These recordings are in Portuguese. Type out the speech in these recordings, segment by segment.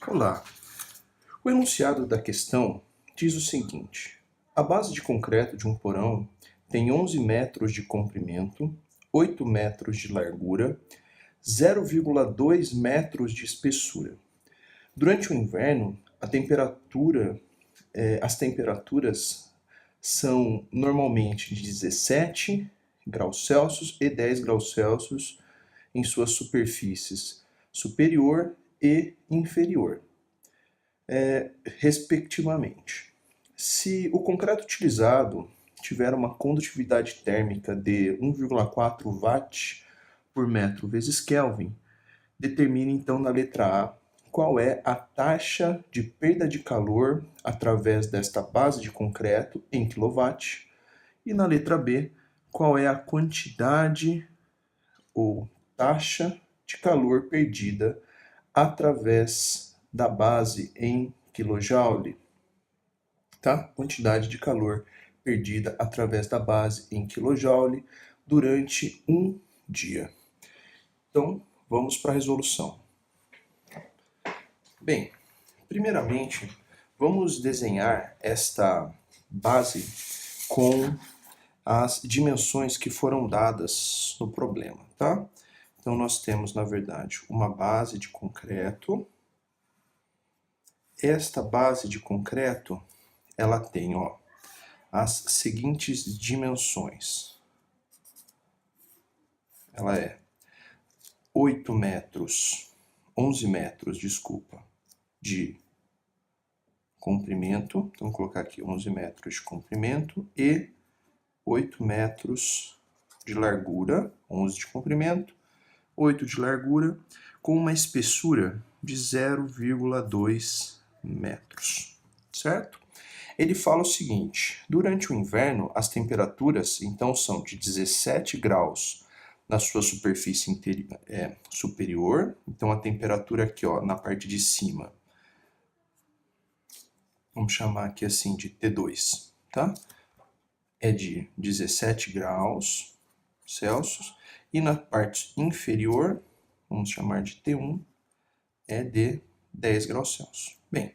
Olá! O enunciado da questão diz o seguinte: a base de concreto de um porão tem 11 metros de comprimento, 8 metros de largura, 0,2 metros de espessura. Durante o inverno, as temperaturas são normalmente de 17 graus Celsius e 10 graus Celsius em suas superfícies superior e inferior, respectivamente. Se o concreto utilizado tiver uma condutividade térmica de 1,4 watt por metro vezes Kelvin, determine então na letra A qual é a taxa de perda de calor através desta base de concreto em kW e na letra B qual é a quantidade ou taxa de calor perdida através da base em kJ, tá? Quantidade de calor perdida através da base em kJ durante um dia. Então, vamos para a resolução. Bem, primeiramente, vamos desenhar esta base com as dimensões que foram dadas no problema, tá? Então, nós temos, na verdade, uma base de concreto. Esta base de concreto, ela tem, as seguintes dimensões. Ela é 11 metros, de comprimento. Então, vou colocar aqui 11 metros de comprimento e 8 metros de largura. 11 de comprimento, 8 de largura, com uma espessura de 0,2 metros, certo? Ele fala o seguinte: durante o inverno, as temperaturas então são de 17 graus na sua superfície superior. Então a temperatura aqui, na parte de cima, vamos chamar aqui assim de T2, tá? É de 17 graus Celsius. E na parte inferior, vamos chamar de T1, é de 10 graus Celsius. Bem,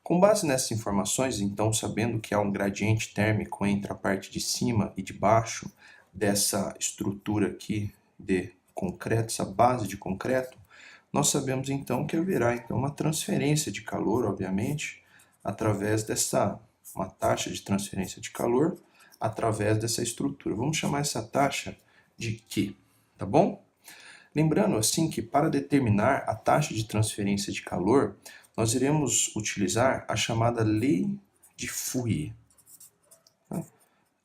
com base nessas informações, então, sabendo que há um gradiente térmico entre a parte de cima e de baixo dessa estrutura aqui de concreto, essa base de concreto, nós sabemos então que haverá então uma transferência de calor, obviamente, através uma taxa de transferência de calor através dessa estrutura. Vamos chamar essa taxa de Q, tá bom? Lembrando assim que para determinar a taxa de transferência de calor, nós iremos utilizar a chamada lei de Fourier. Tá?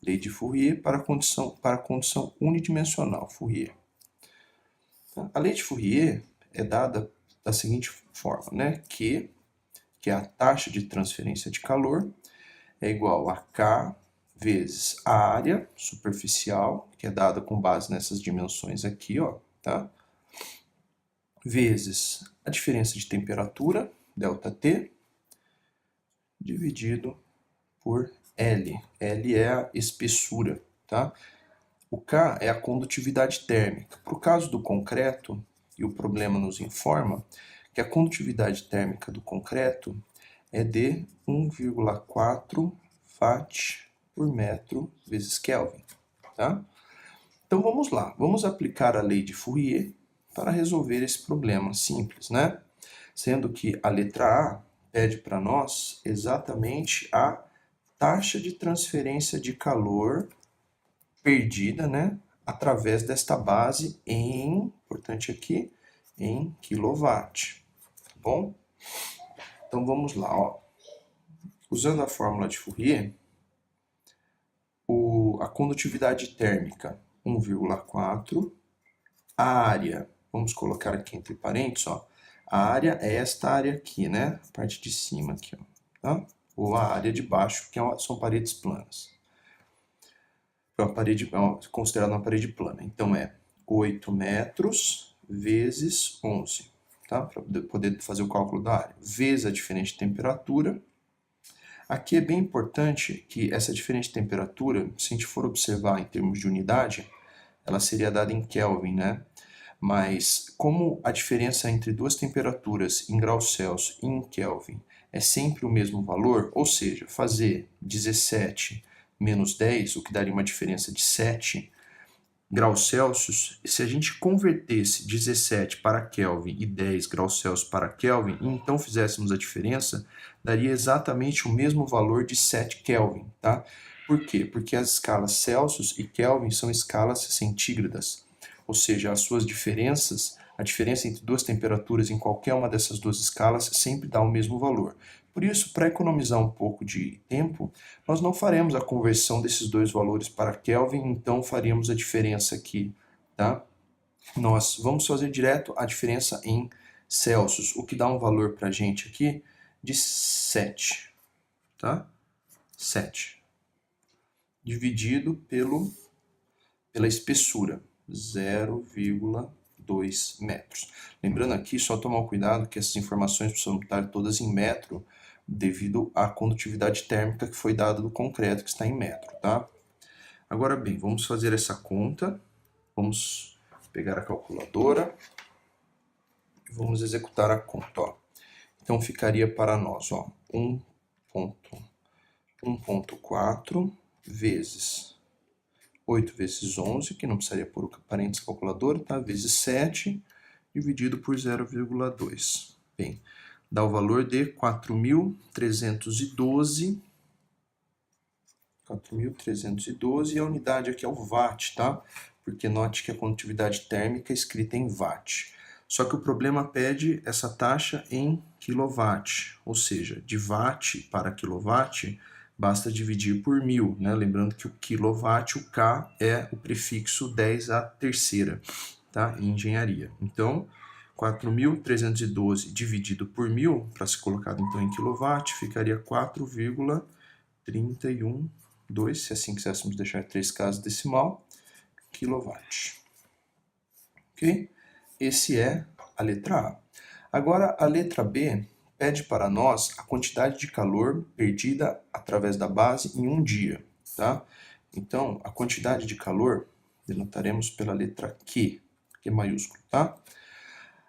Lei de Fourier para a condição unidimensional, Fourier. Tá? A lei de Fourier é dada da seguinte forma, né? Que é a taxa de transferência de calor, é igual a K vezes a área superficial, que é dada com base nessas dimensões aqui, tá? Vezes a diferença de temperatura, ΔT, dividido por L. L é a espessura, tá? O K é a condutividade térmica. Para o caso do concreto, e o problema nos informa que a condutividade térmica do concreto é de 1,4 watt por metro vezes Kelvin, tá? Então vamos lá, vamos aplicar a lei de Fourier para resolver esse problema simples, né? Sendo que a letra A pede para nós exatamente a taxa de transferência de calor perdida, né, através desta base importante aqui, em quilowatt, tá bom? Então vamos lá, usando a fórmula de Fourier, a condutividade térmica 1,4, a área, vamos colocar aqui entre parênteses, a área é esta área aqui, né, a parte de cima aqui, tá? Ou a área de baixo, que são paredes planas. Considerada uma parede plana. Então é 8 metros vezes 11, tá? Para poder fazer o cálculo da área. Vezes a diferença de temperatura. Aqui é bem importante que essa diferença de temperatura, se a gente for observar em termos de unidade, ela seria dada em Kelvin, né? Mas como a diferença entre duas temperaturas em graus Celsius e em Kelvin é sempre o mesmo valor, ou seja, fazer 17 menos 10, o que daria uma diferença de 7 graus Celsius, se a gente convertesse 17 para Kelvin e 10 graus Celsius para Kelvin, e então fizéssemos a diferença, daria exatamente o mesmo valor de 7 Kelvin, tá? Por quê? Porque as escalas Celsius e Kelvin são escalas centígradas, ou seja, as suas diferenças, a diferença entre duas temperaturas em qualquer uma dessas duas escalas sempre dá o mesmo valor. Por isso, para economizar um pouco de tempo, nós não faremos a conversão desses dois valores para Kelvin, então faríamos a diferença aqui, tá? Nós vamos fazer direto a diferença em Celsius, o que dá um valor para a gente aqui de 7, tá? 7. Dividido pela espessura, 0,2 metros. Lembrando aqui, só tomar cuidado que essas informações precisam estar todas em metro, devido à condutividade térmica que foi dada do concreto, que está em metro, tá? Agora bem, vamos fazer essa conta. Vamos pegar a calculadora e vamos executar a conta, ó. Então ficaria para nós, ó, 1.4 vezes 8 vezes 11, que não precisaria pôr o parênteses calculadora, tá? Vezes 7, dividido por 0,2. Bem, dá o valor de 4.312 e a unidade aqui é o watt, tá? Porque note que a condutividade térmica é escrita em watt. Só que o problema pede essa taxa em quilowatt, ou seja, de watt para quilowatt, basta dividir por 1000, né? Lembrando que o quilowatt, o K, é o prefixo 10 à terceira, tá? Em engenharia. Então, 4.312 dividido por 1000, para ser colocado então em quilowatt, ficaria 4,312, se assim quiséssemos deixar 3 casas decimal, quilowatt. Ok? Esse é a letra A. Agora, a letra B pede para nós a quantidade de calor perdida através da base em um dia, tá? Então, a quantidade de calor denotaremos pela letra Q, Q maiúsculo, tá?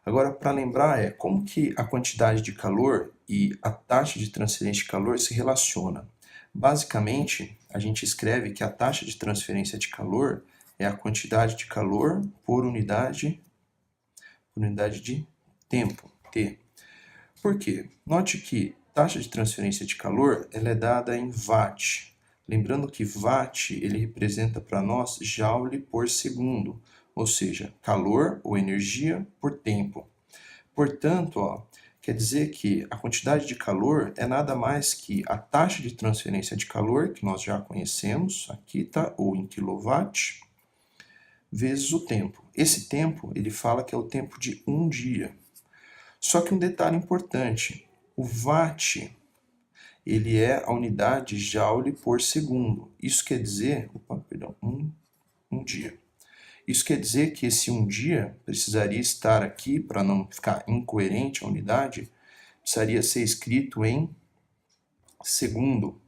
Agora, para lembrar, como que a quantidade de calor e a taxa de transferência de calor se relaciona. Basicamente, a gente escreve que a taxa de transferência de calor é a quantidade de calor por unidade de tempo, T. Por quê? Note que taxa de transferência de calor ela é dada em watt. Lembrando que watt ele representa para nós joule por segundo, ou seja, calor ou energia por tempo. Portanto, quer dizer que a quantidade de calor é nada mais que a taxa de transferência de calor, que nós já conhecemos, aqui está, ou em quilowatt, vezes o tempo. Esse tempo, ele fala que é o tempo de um dia. Só que um detalhe importante, o watt, ele é a unidade joule por segundo. Isso quer dizer, um dia. Isso quer dizer que esse um dia precisaria estar aqui, para não ficar incoerente a unidade, precisaria ser escrito em segundo.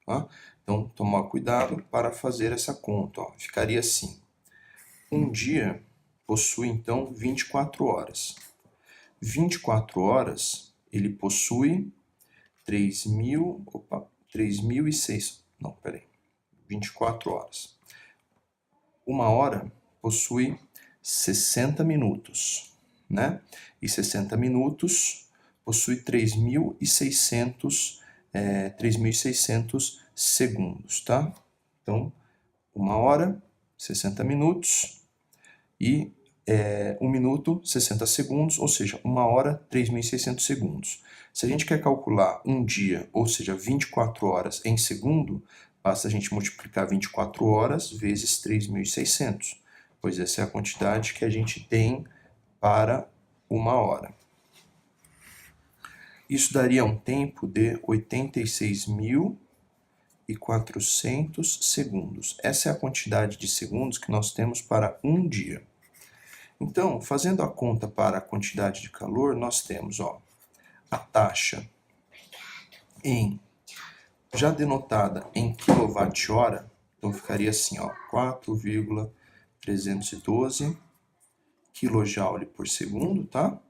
Tá? Então, tomar cuidado para fazer essa conta. Ficaria assim. Um dia possui, então, 24 horas. 24 horas, ele possui 3.600. Não, peraí. 24 horas. Uma hora possui 60 minutos, né? E 60 minutos possui 3.600 segundos, tá? Então, uma hora, 60 minutos e 1 minuto, 60 segundos, ou seja, uma hora, 3.600 segundos. Se a gente quer calcular um dia, ou seja, 24 horas em segundo, basta a gente multiplicar 24 horas vezes 3.600, pois essa é a quantidade que a gente tem para uma hora. Isso daria um tempo de 86.400 segundos. Essa é a quantidade de segundos que nós temos para um dia. Então, fazendo a conta para a quantidade de calor, nós temos a taxa em Já denotada em kWh, então ficaria assim, ó, 4,312 kJ por segundo, tá?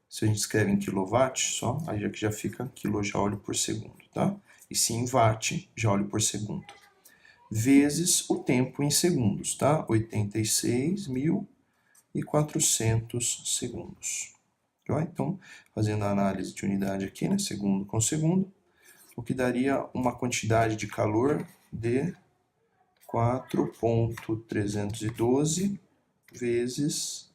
Se a gente escreve em kilowatt só, aí aqui já fica kJ por segundo, tá? E se em watt, joule por segundo. Vezes o tempo em segundos, tá? 86.400 segundos. Então, fazendo a análise de unidade aqui, né, segundo com segundo, o que daria uma quantidade de calor de 4.312 vezes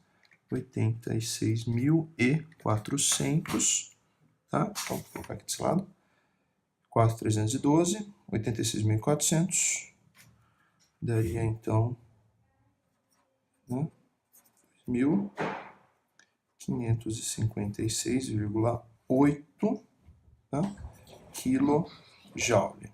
86.400, tá? Então, vou colocar aqui desse lado. 4.312, 86.400, daria então, né, 1.556,8, tá? Kilojoule.